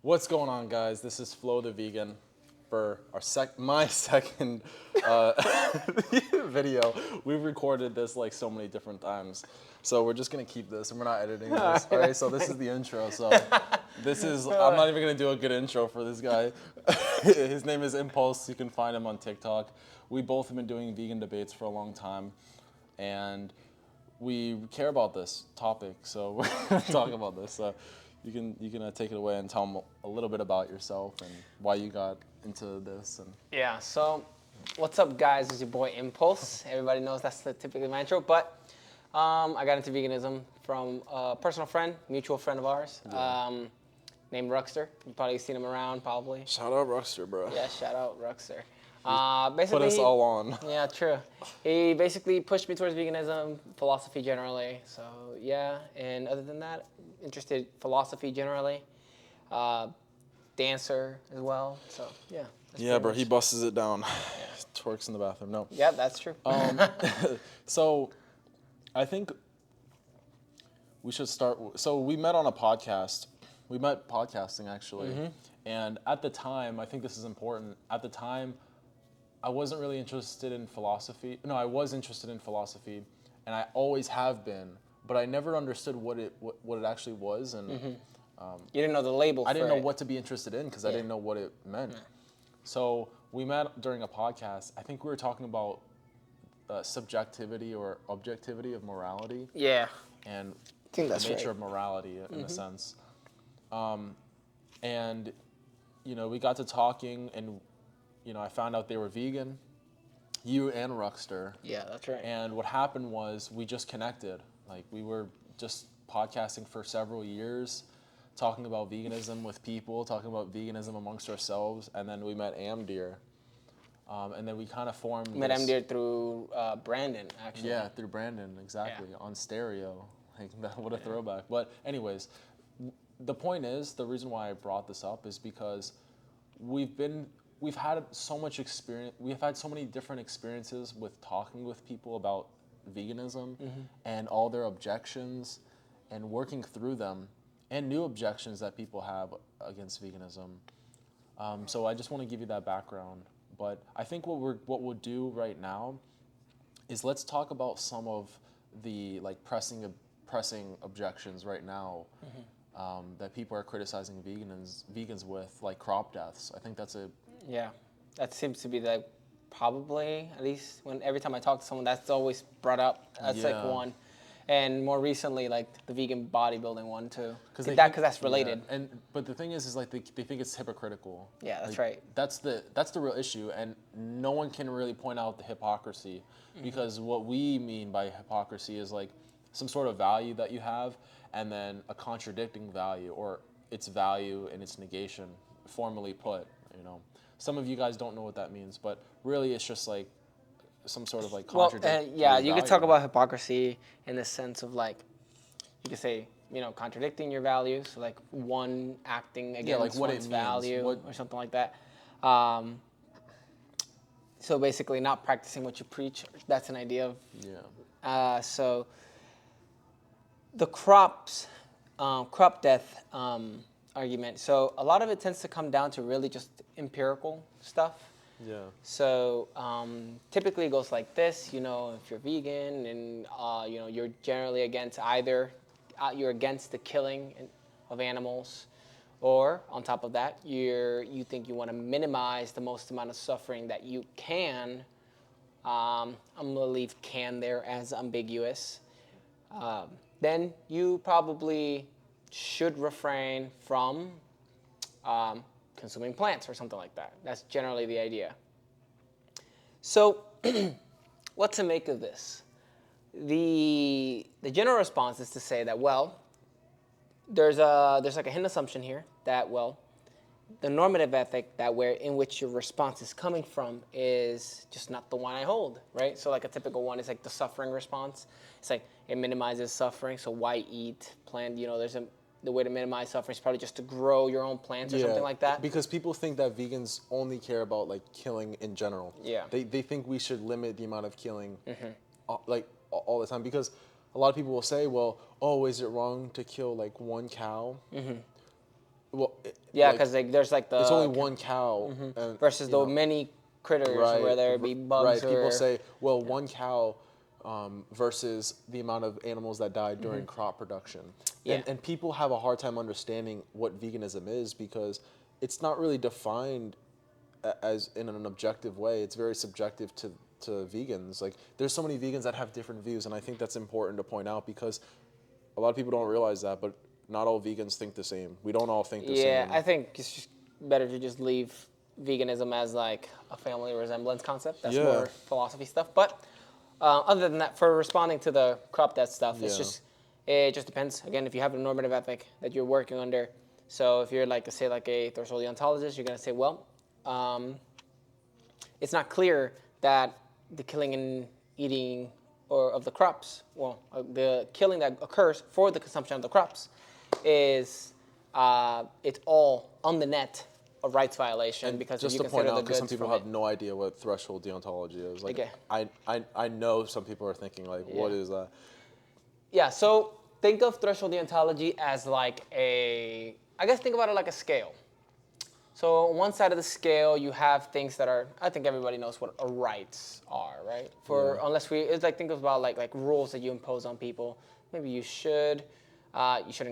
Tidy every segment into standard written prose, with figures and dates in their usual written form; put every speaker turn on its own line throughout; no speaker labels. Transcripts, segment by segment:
What's going on, guys? This is Flo the Vegan for my second video. We've recorded this like so many different times, so we're just gonna keep this and we're not editing this. All right, so this is the intro. So this is I'm not even gonna do a good intro for this guy. His name is Impulse. You can find him on TikTok. We both have been doing vegan debates for a long time, and we care about this topic, so we're gonna talk about this. So you can take it away and tell them a little bit about yourself and why you got into this. And
yeah. So, what's up, guys? It's your boy Impulse. Everybody knows that's typically my intro, but I got into veganism from a personal friend, mutual friend of ours, named Ruxter. You've probably seen him around, probably.
shout out Ruxter, bro.
Yeah, shout out Ruxter.
Put us all on.
Yeah, true. He basically pushed me towards veganism, philosophy generally. So yeah, and other than that, interested philosophy generally, dancer as well. So yeah.
Yeah, bro. He busts it down. Twerks in the bathroom. No.
Yeah, that's true.
So, I think we should start. So we met on a podcast. We met podcasting actually, and at the time, I think this is important. At the time, I wasn't really interested in philosophy. No, I was interested in philosophy, and I always have been. But I never understood what it actually was, and
you didn't know the label.
I didn't know what to be interested in because I didn't know what it meant. Yeah. So we met during a podcast. I think we were talking about subjectivity or objectivity of morality.
Yeah.
And
I think that's
the nature
right.
of morality in a sense. And we got to talking, and I found out they were vegan. You and Ruxter.
Yeah, that's right.
And what happened was we just connected. Like we were just podcasting for several years, talking about veganism with people, talking about veganism amongst ourselves, and then we met Amdir. And then we kind of formed.
Met Amdir through Brandon, actually.
Yeah, through Brandon, exactly, on stereo. Like, what a throwback. But anyways, the point is, the reason why I brought this up is because we've had so much experience. We've had so many different experiences with talking with people about veganism and all their objections and working through them and new objections that people have against veganism. So I just want to give you that background. But I think what we'll do right now is let's talk about some of the pressing objections right now that people are criticizing vegans with, like crop deaths. I think that's
that seems to be probably, at least every time I talk to someone, that's always brought up. That's like one. And more recently, like the vegan bodybuilding one too. Because that's related.
Yeah. But the thing is like they think it's hypocritical.
Yeah, that's right.
That's the real issue, and no one can really point out the hypocrisy, because what we mean by hypocrisy is like some sort of value that you have, and then a contradicting value, or its value and its negation, formally put. Some of you guys don't know what that means, but really it's just like some sort of contradiction.
You could talk about hypocrisy in the sense of you could say, contradicting your values, so like one acting against one's value or something like that. So basically not practicing what you preach, that's an idea of.
Yeah.
So the crop death argument. So a lot of it tends to come down to really just empirical stuff.
Yeah.
So typically it goes like this, if you're vegan and you're generally against you're against the killing of animals, or on top of that, you think you want to minimize the most amount of suffering that you can. I'm going to leave "can" there as ambiguous. Then you probably should refrain from consuming plants or something like that. That's generally the idea. So what to make of this? The general response is to say that, well, there's like a hidden assumption here that, well, the normative ethic in which your response is coming from is just not the one I hold, right? So like a typical one is like the suffering response. It's like it minimizes suffering, so why eat plant? The way to minimize suffering is probably just to grow your own plants or something like that.
Because people think that vegans only care about killing in general.
Yeah.
They think we should limit the amount of killing all the time, because a lot of people will say, well, is it wrong to kill one cow? well,
Yeah,
like,
because like, there's like the
it's only one cow and,
versus
you
the
know,
many critters,
right,
whether it be bugs
right. People
or
say, well, one cow versus the amount of animals that died during crop production.
Yeah.
And people have a hard time understanding what veganism is because it's not really defined as in an objective way. It's very subjective to vegans. Like, there's so many vegans that have different views, and I think that's important to point out because a lot of people don't realize that, but not all vegans think the same. We don't all think the same.
yeah. I think it's just better to just leave veganism as like a family resemblance concept. That's
Yeah.
more philosophy stuff. But other than that, for responding to the crop death stuff,
Yeah.
it just depends. Again, if you have a normative ethic that you're working under, so if you're like say like a threshold deontologist, you're gonna say, well, it's not clear that the killing and eating or of the crops, the killing that occurs for the consumption of the crops, is it's all on the net a rights violation
And
because
just
if you
to point
consider
out,
the
because some
goods
people
from
have
it.
no idea what threshold deontology is. Like,
Okay.
I know some people are thinking like, what is that?
Yeah, so think of threshold deontology as like I guess think about it like a scale. So on one side of the scale, you have things that are, I think everybody knows what rights are, right? It's like think about like rules that you impose on people. Maybe you shouldn't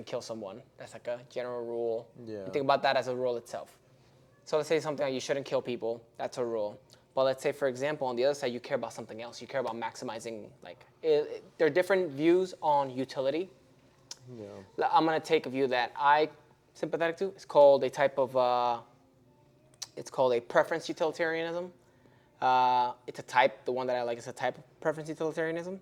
kill someone. That's like a general rule.
Yeah.
You think about that as a rule itself. So let's say something like you shouldn't kill people. That's a rule. But let's say, for example, on the other side, you care about something else. You care about maximizing, there are different views on utility.
Yeah.
I'm going to take a view that I sympathetic to. It's called a type of, it's called a preference utilitarianism. It's a type, the one that I like is a type of preference utilitarianism.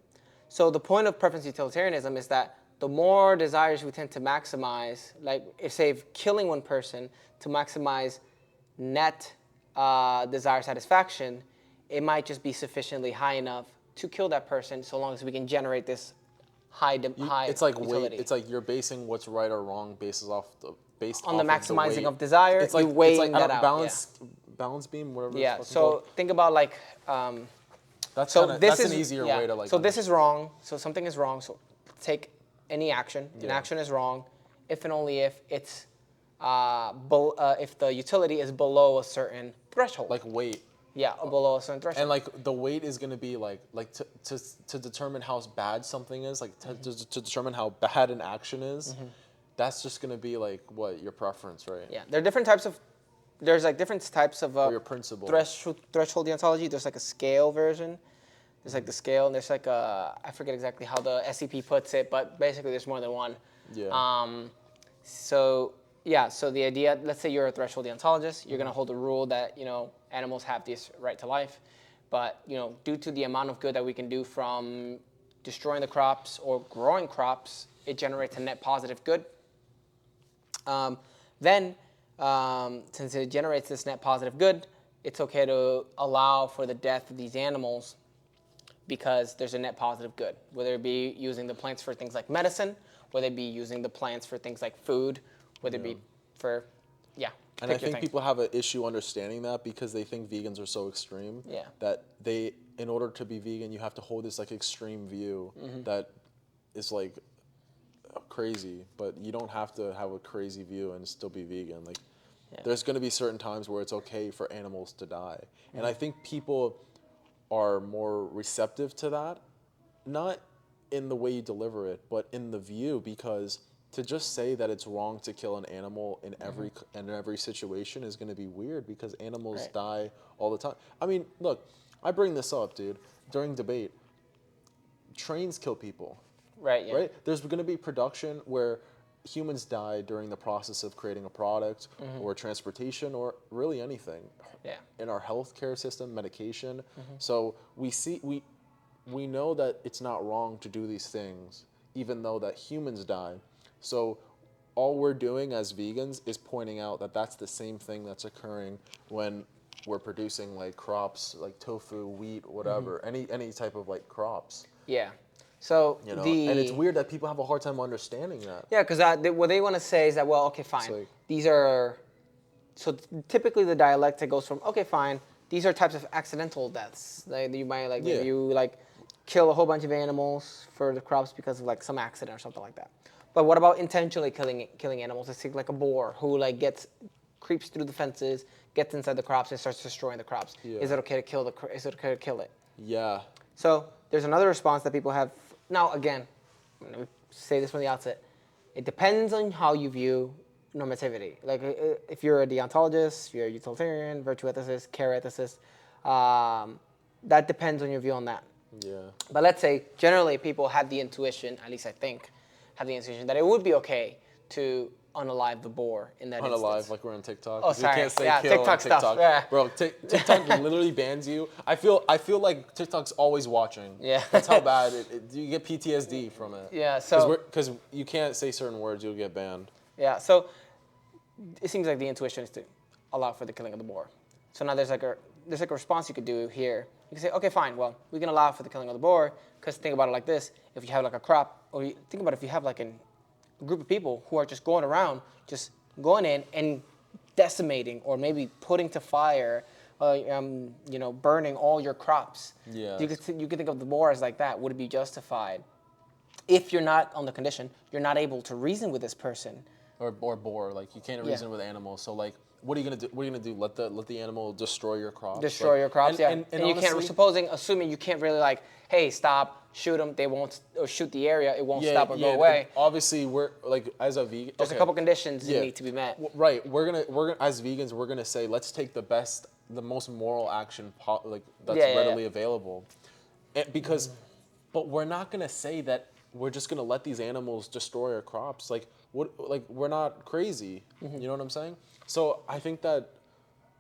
So the point of preference utilitarianism is that the more desires we tend to maximize, like if killing one person to maximize net desire satisfaction, it might just be sufficiently high enough to kill that person so long as we can generate this high
It's like
utility.
It's like you're basing what's right or wrong based
on
off
the
of
maximizing
weight.
of desire,
It's like
you weighing
I
that
don't-
out.
balance beam, whatever.
Yeah.
It's fucking
So
called.
think about like.
That's
So
kinda,
this
that's
is
an easier
yeah.
way to like.
So this is wrong. So something is wrong. So take any action. An
Yeah.
action is wrong, if and only if it's if the utility is below a certain threshold.
like weight.
Yeah, below a certain threshold.
And like the weight is going to be like to determine how bad something is, like to determine how bad an action is. That's just going to be like what your preference, right?
Yeah, there are different types of. There's like different types of
Or your principle.
threshold deontology. There's like a scale version. There's like the scale, and there's like I forget exactly how the SCP puts it, but basically there's more than one.
Yeah.
So the idea, let's say you're a threshold deontologist, you're gonna hold a rule that animals have this right to life, but due to the amount of good that we can do from destroying the crops or growing crops, it generates a net positive good. Then, since it generates this net positive good, it's okay to allow for the death of these animals because there's a net positive good, whether it be using the plants for things like medicine, whether it be using the plants for things like food, whether it be for,
And I think people have an issue understanding that because they think vegans are so extreme that in order to be vegan, you have to hold this like extreme view that is like crazy, but you don't have to have a crazy view and still be vegan. Like, there's going to be certain times where it's okay for animals to die. And I think people are more receptive to that, not in the way you deliver it, but in the view, because to just say that it's wrong to kill an animal in every situation is going to be weird because animals die all the time. I mean, look, I bring this up, dude, during debate. Trains kill people.
Right, yeah.
Right? There's going to be production where humans die during the process of creating a product or transportation or really anything.
Yeah.
In our healthcare system, medication. So we know that it's not wrong to do these things, even though that humans die. So all we're doing as vegans is pointing out that that's the same thing that's occurring when we're producing like crops, like tofu, wheat, whatever, any type of like crops.
Yeah. So
And it's weird that people have a hard time understanding that.
Yeah, because what they want to say is that, well, okay, fine.
Like,
these are, so typically the dialectic goes from, okay, fine, these are types of accidental deaths. Like you might like, maybe you like kill a whole bunch of animals for the crops because of like some accident or something like that. But what about intentionally killing animals? Let's take like a boar who like creeps through the fences, gets inside the crops, and starts destroying the crops.
Yeah.
Is it okay to kill Is it okay to kill it?
Yeah.
So there's another response that people have. Now again, let me say this from the outset. It depends on how you view normativity. Like if you're a deontologist, if you're a utilitarian, virtue ethicist, care ethicist, that depends on your view on that.
Yeah.
But let's say generally people have the intuition, at least I think, have the intuition that it would be okay to unalive the boar in that instance.
Unalive, like we're on TikTok.
Oh,
You
sorry.
can't say
Yeah,
kill
TikTok
on TikTok.
stuff. Yeah.
Bro, TikTok literally bans you. I feel like TikTok's always watching.
Yeah.
That's how bad you get PTSD from it.
Yeah, so...
Because you can't say certain words, you'll get banned.
Yeah, so it seems like the intuition is to allow for the killing of the boar. So now there's like a response you could do here. You can say, okay, fine, well, we can allow for the killing of the boar, because think about it like this. If you have like a crop, or think about if you have like a group of people who are just going around, just going in and decimating or maybe putting to fire, burning all your crops.
Yeah.
You could think of the boar as like that. Would it be justified? If you're not on the condition, you're not able to reason with this person.
Or boar, like you can't reason with animals. So like, what are you gonna do? What are you gonna do? Let the animal destroy your crops?
Destroy your crops, yeah. And you
honestly,
can't, assuming you can't really like, hey, stop, shoot them. They won't, or shoot the area. It won't stop or go away.
Obviously, we're like as a vegan.
There's a couple conditions that need to be met.
Right. We're gonna as vegans, we're gonna say let's take the most moral action that's readily available, but we're not gonna say that we're just gonna let these animals destroy our crops. Like we're not crazy. You know what I'm saying? So I think that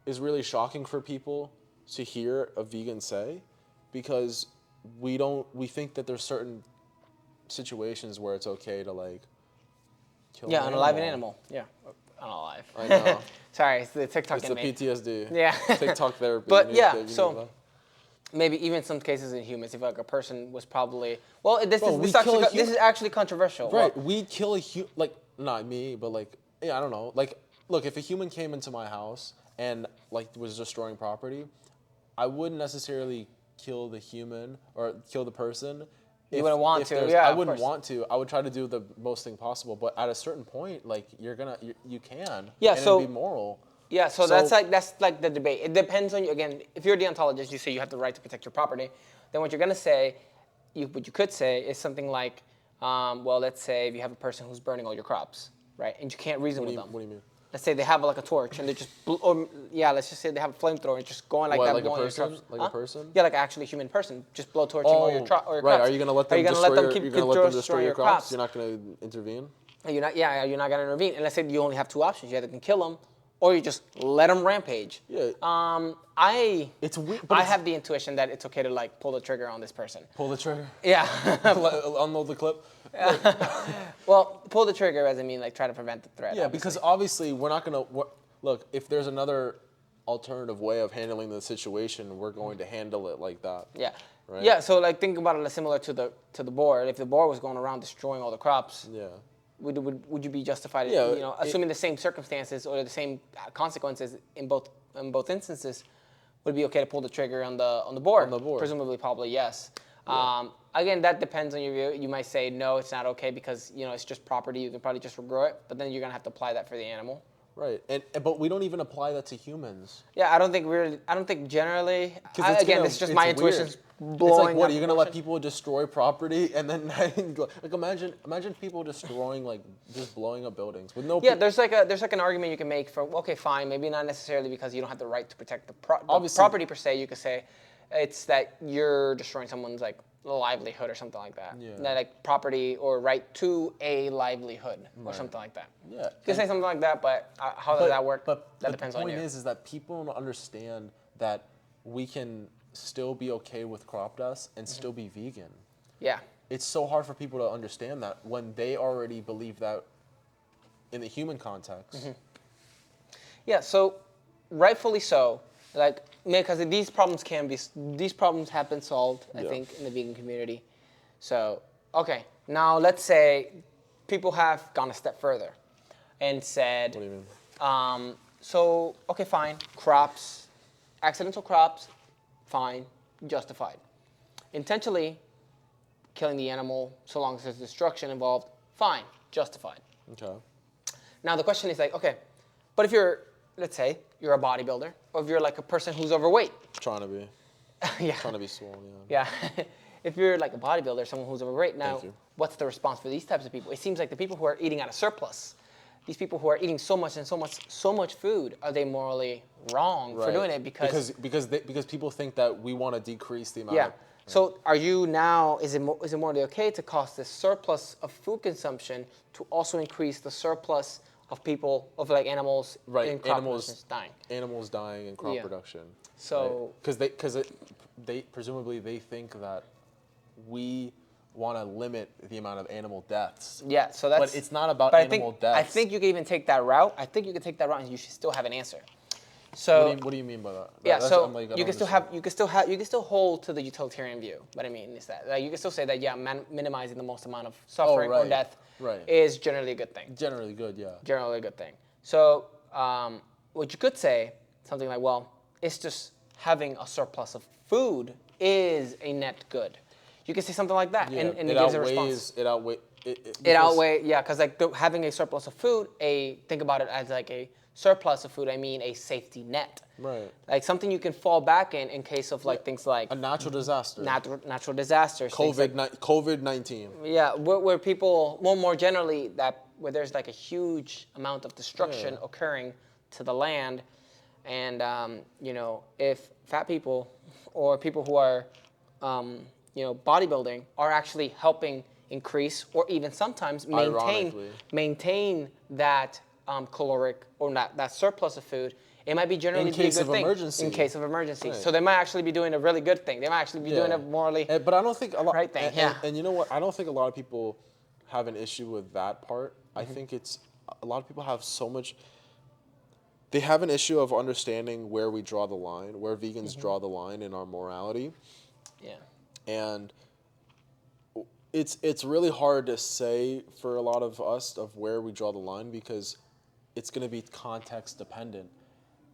is really shocking for people to hear a vegan say, because we think that there's certain situations where it's okay to like kill an
unalive an animal. Yeah, unalive.
I know.
Sorry, it's the TikTok
It's
in
the
me.
PTSD.
Yeah.
TikTok therapy.
But yeah, so maybe even some cases in humans, if like a person was probably this is actually controversial.
Right,
Well,
we kill a like not me, but like I don't know. Like, look, if a human came into my house and like was destroying property, I wouldn't necessarily kill the human or kill the person.
You wouldn't want to, yeah.
I wouldn't want to. I would try to do the most thing possible, but at a certain point, like you can.
Yeah,
and
so
it'd be moral.
Yeah, so that's like the debate. It depends on you. Again, if you're a deontologist, you say you have the right to protect your property. Then what you're gonna say, what you could say is something like, well, let's say if you have a person who's burning all your crops, right, and you can't reason with them.
What do you mean?
Let's say they have like a torch and they're just, let's just say they have a flamethrower and just going like that.
Like a
blowing
person?
Your crops.
Like a person?
Yeah, like actually a human person. Just blow torching all your crops.
Right, are you gonna let them destroy your crops? You're not gonna intervene?
You're not gonna intervene. And let's say you only have two options. You either can kill them, or you just let them rampage.
Yeah.
It's weird. I have the intuition that it's okay to like pull the trigger on this person.
Pull the trigger?
Yeah.
Unload the clip?
Well, pull the trigger as I mean like try to prevent the threat.
Yeah,
obviously.
because obviously we're not gonna look. If there's another alternative way of handling the situation, we're going to handle it like that.
Yeah.
Right?
Yeah. So like think about it similar to the boar. If the boar was going around destroying all the crops.
Yeah.
Would you be justified?
Yeah,
assuming the same circumstances or the same consequences in both instances, would it be okay to pull the trigger on the boar?
On the boar.
Presumably, probably yes.
Yeah.
Again, that depends on your view. You might say no, it's not okay because it's just property. You can probably just regrow it, but then you're gonna have to apply that for the animal.
Right, but we don't even apply that to humans.
Yeah, I don't think generally. Again, it's just my intuition.
It's like, what, are you going to let people destroy property and then, like, imagine people destroying, like, just blowing up buildings with no...
Yeah, there's like an argument you can make for, okay, fine, maybe not necessarily because you don't have the right to protect the property per se. You could say it's that you're destroying someone's, like, livelihood or something like that.
Yeah.
That, like, property or right to a livelihood or something like that.
Yeah.
You can say something like that, but how does that work? That depends on you.
The point is that people don't understand that we can still be okay with crop dust and still be vegan.
Yeah.
It's so hard for people to understand that when they already believe that in the human context.
Yeah, so rightfully so, like, because these problems have been solved, I think, in the vegan community. So, okay, now let's say people have gone a step further and said,
What do you mean?
So, okay, fine, crops, accidental crops, fine, justified. Intentionally killing the animal, so long as there's destruction involved, fine, justified.
Okay.
Now the question is like, okay, but if you're, let's say, you're a bodybuilder, or if you're like a person who's overweight.
Trying to be.
Yeah.
Trying to be swole, yeah.
Yeah. If you're like a bodybuilder, someone who's overweight, now
Thank you.
what's the response for these types of people? It seems like the people who are eating at a surplus, these people who are eating so much food, are they morally wrong for doing it?
Because people think that we want to decrease the amount.
Yeah.
Of,
So are you now? Is it morally okay to cause this surplus of food consumption to also increase the surplus of people of like animals in crop production dying?
Animals dying in crop
Yeah.
production.
So
because they presumably they think that we want to limit the amount of animal deaths.
yeah. So that's.
But it's not about
but
animal
I
deaths.
think you can even take that route. I think you can take that route and you should still have an answer. So
What do you mean by that?
yeah,
That's-
so
I'm like, I
you
don't
can still hold to the utilitarian view. What I mean is that like, you can still say that minimizing the most amount of suffering or
right,
death
right.
is generally a good thing.
Generally good, yeah.
Generally a good thing. So what you could say something like, well, it's just having a surplus of food is a net good. You can say something like that,
Yeah,
and it gives a response.
It outweighs.
Because like having a surplus of food, think about it as like a surplus of food. I mean a safety net,
Right.
like something you can fall back in case of like things like
A natural disaster.
natural disasters, things like,
COVID-19.
yeah, where people more generally where there's like a huge amount of destruction occurring to the land, and if fat people or people who are bodybuilding are actually helping increase or even sometimes maintain that caloric or that surplus of food, it might be generally
In case
be a good
of
thing
emergency.
in case of emergency.
Right.
So they might actually be doing a really good thing. They might actually be doing a morally
But I don't think a lot.
right thing.
And you know what? I don't think a lot of people have an issue with that part. I think it's a lot of people have so much. They have an issue of understanding where we draw the line, where vegans draw the line in our morality.
Yeah.
And it's really hard to say for a lot of us of where we draw the line because it's going to be context dependent.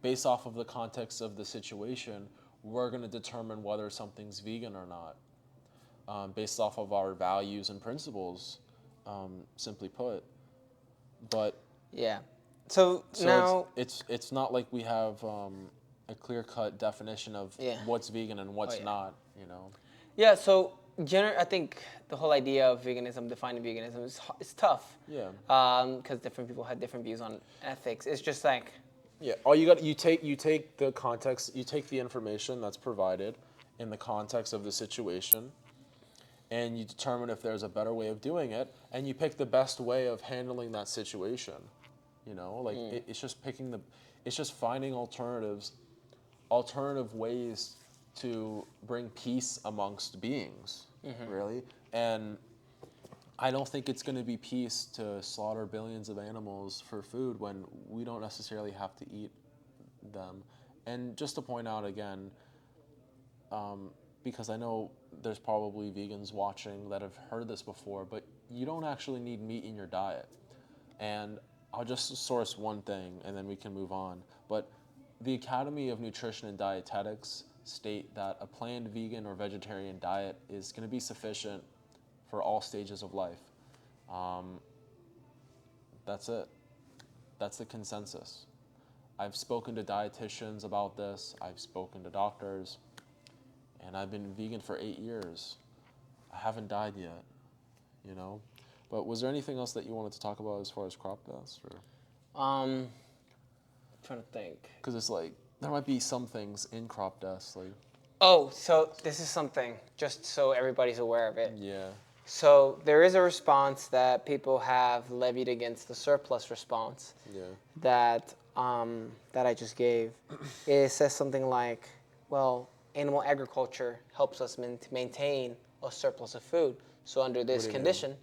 Based off of the context of the situation, we're going to determine whether something's vegan or not, based off of our values and principles, simply put. But
Yeah. So now
it's not like we have a clear-cut definition of what's vegan and what's not, you know.
Yeah, so I think the whole idea of veganism, defining veganism, is tough.
Yeah.
Because different people have different views on ethics. It's just like,
Yeah, all you take the context, you take the information that's provided in the context of the situation, and you determine if there's a better way of doing it, and you pick the best way of handling that situation. You know, like it's just finding alternative ways to bring peace amongst beings, really. And I don't think it's going to be peace to slaughter billions of animals for food when we don't necessarily have to eat them. And just to point out again, because I know there's probably vegans watching that have heard this before, but you don't actually need meat in your diet. And I'll just source one thing and then we can move on. But the Academy of Nutrition and Dietetics state that a planned vegan or vegetarian diet is going to be sufficient for all stages of life. That's it. That's the consensus. I've spoken to dietitians about this. I've spoken to doctors. And I've been vegan for 8 years. I haven't died yet, you know? But was there anything else that you wanted to talk about as far as crop deaths? Or?
trying to think.
Because it's like, there might be some things in crop deaths, like...
Oh, so this is something, just so everybody's aware of it.
Yeah.
So there is a response that people have levied against the surplus response that I just gave. It says something like, well, animal agriculture helps us maintain a surplus of food. So under this condition...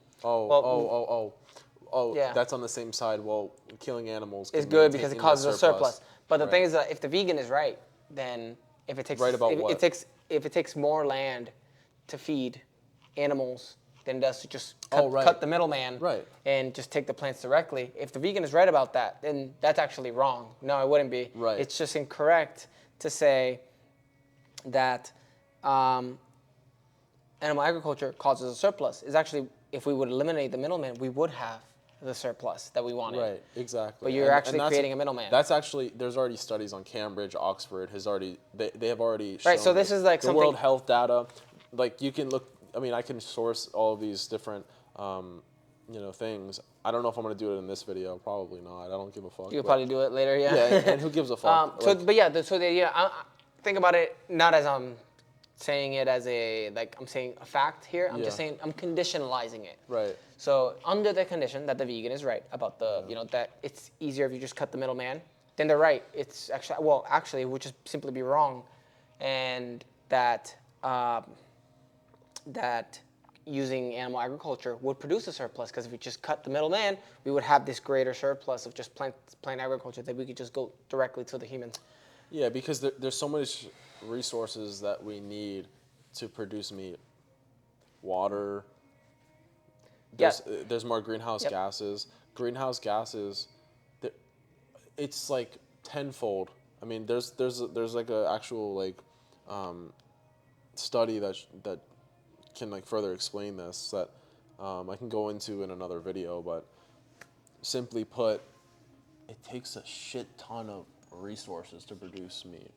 Yeah. That's on the same side. Well, killing animals
is good because it causes a surplus. But the thing is that if the vegan is right, then if it takes if it takes more land to feed animals than it does to just cut the middleman and just take the plants directly. If the vegan is right about that, then that's actually wrong. No, it wouldn't be.
Right.
It's just incorrect to say that animal agriculture causes a surplus. It's actually, if we would eliminate the middleman, we would have the surplus that we wanted.
Right, exactly.
But you're actually creating a middleman.
That's actually, there's already studies on Cambridge, Oxford they have already shown.
Right, so this is like
the
something.
World Health data. Like you can look, I mean, I can source all of these different, things. I don't know if I'm gonna do it in this video. Probably not. I don't give a fuck.
You'll probably do it later, yeah.
Yeah, and who gives a fuck?
Think about it not as I'm saying it as I'm saying a fact here. I'm just saying I'm conditionalizing it.
Right.
So under the condition that the vegan is right about that it's easier if you just cut the middleman, then they're right. It's actually it would just simply be wrong, and that using animal agriculture would produce a surplus, because if we just cut the middleman, we would have this greater surplus of just plant agriculture that we could just go directly to the humans.
Yeah, because there's so much resources that we need to produce meat. Water. There's more greenhouse gases. Greenhouse gases, it's like tenfold. I mean, there's like a actual study that can further explain this that I can go into in another video, but simply put, it takes a shit ton of resources to produce meat.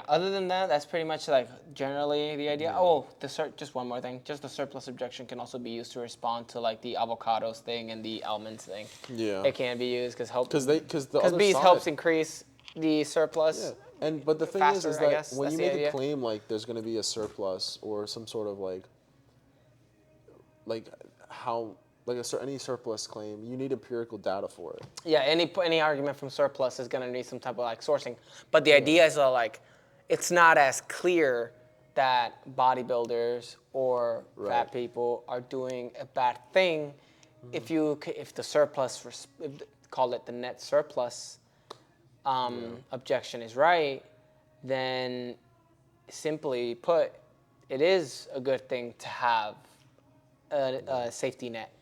Other than that, that's pretty much generally the idea. Just one more thing. Just the surplus objection can also be used to respond to the avocados thing and the almonds thing.
Yeah.
It can be used because
bees
helps increase the surplus.
Yeah. But the thing
faster,
is
I
that
guess.
when
That's
you
the
make
idea.
a claim there's going to be a surplus or some sort of any surplus claim, you need empirical data for it.
Yeah, any argument from surplus is going to need some type of sourcing. But the idea is it's not as clear that bodybuilders or fat people are doing a bad thing. If the surplus, call it the net surplus objection is right, then simply put, it is a good thing to have a safety net.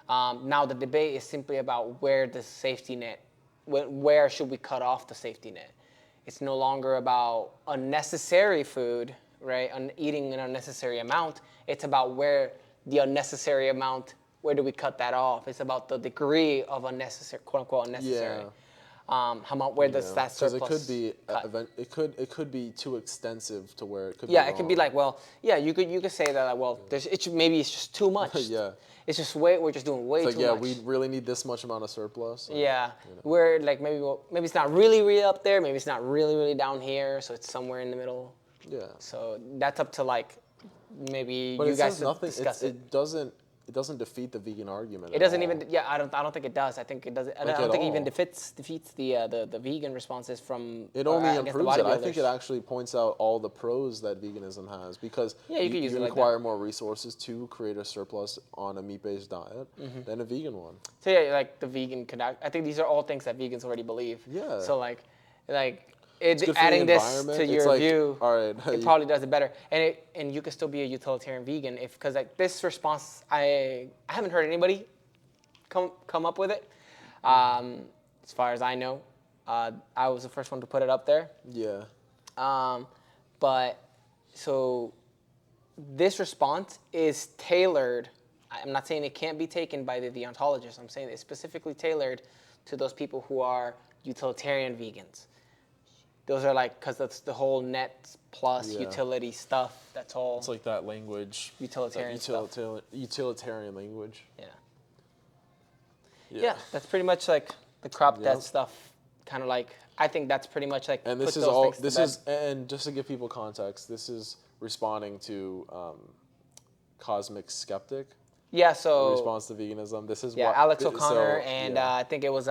Now the debate is simply about where the safety net, where should we cut off the safety net? It's no longer about unnecessary food, right? Eating an unnecessary amount. It's about where the unnecessary amount, where do we cut that off? It's about the degree of unnecessary, quote unquote unnecessary. Where does that surplus cut?
It could be too extensive to where it could.
Yeah, it could be you could say that maybe it's just too much.
Yeah.
It's just we're just doing way too much.
We really need this much amount of surplus.
We're maybe it's not really up there, maybe it's not really down here, so it's somewhere in the middle.
Yeah.
So that's up to maybe
but
you guys
says nothing.
Discuss it.
It doesn't defeat the vegan argument.
It doesn't even. Yeah, I don't think it does. I think it does. I don't think it even defeats the vegan responses from.
It only improves it. I think it
bodybuilders.
actually points out all the pros that veganism has, because
you could use it like
require more resources to create a surplus on a meat-based diet than a vegan one.
So the vegan could. I think these are all things that vegans already believe.
Yeah.
So
It's
adding this to your view,
all right,
it probably does it better, and you can still be a utilitarian vegan because this response, I haven't heard anybody come up with it, as far as I know. I was the first one to put it up there.
Yeah.
But so this response is tailored. I'm not saying it can't be taken by the deontologists. I'm saying it's specifically tailored to those people who are utilitarian vegans. Those are because that's the whole net plus utility stuff. That's all.
It's like that language.
Utilitarian stuff.
Utilitarian language.
Yeah, that's pretty much the crop death stuff. Kind of I think that's pretty much
And this is all. This is, and just to give people context, this is responding to Cosmic Skeptic.
Yeah. So.
In response to veganism, this is
what. Alex O'Connor I think it was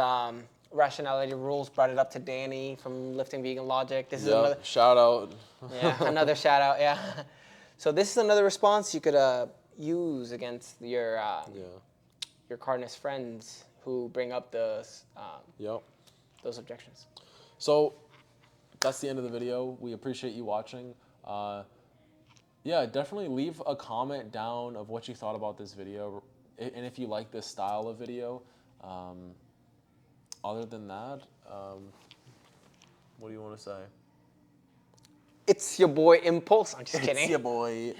Rationality Rules brought it up to Danny from Lifting Vegan Logic. This is another
shout out.
Yeah, another shout out. Yeah. So this is another response you could use against your carnist friends who bring up those objections.
So that's the end of the video. We appreciate you watching. Definitely leave a comment down of what you thought about this video, and if you like this style of video. Other than that, what do you want to say?
It's your boy Impulse. I'm just kidding.
It's your boy.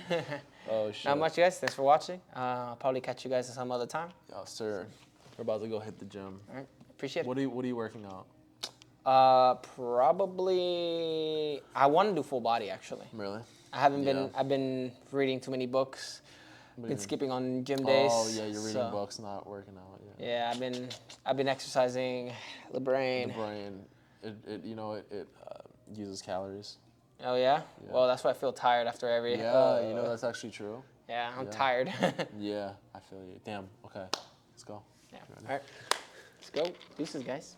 Oh, shit.
Not much, guys. Thanks for watching. I'll probably catch you guys at some other time.
Oh, sir. We're about to go hit the gym.
All right. Appreciate it.
What are you working out?
Probably. I want to do full body, actually.
Really?
I haven't been. I've been reading too many books. Been skipping on gym days.
Oh yeah, you're reading books, not working out.
Yeah, I've been exercising the brain.
The brain, it uses calories.
Oh yeah? Well, that's why I feel tired after every.
Yeah, that's actually true.
Yeah, I'm tired.
Yeah, I feel you. Damn. Okay, let's go.
Yeah. All right. Let's go. Deuces, guys.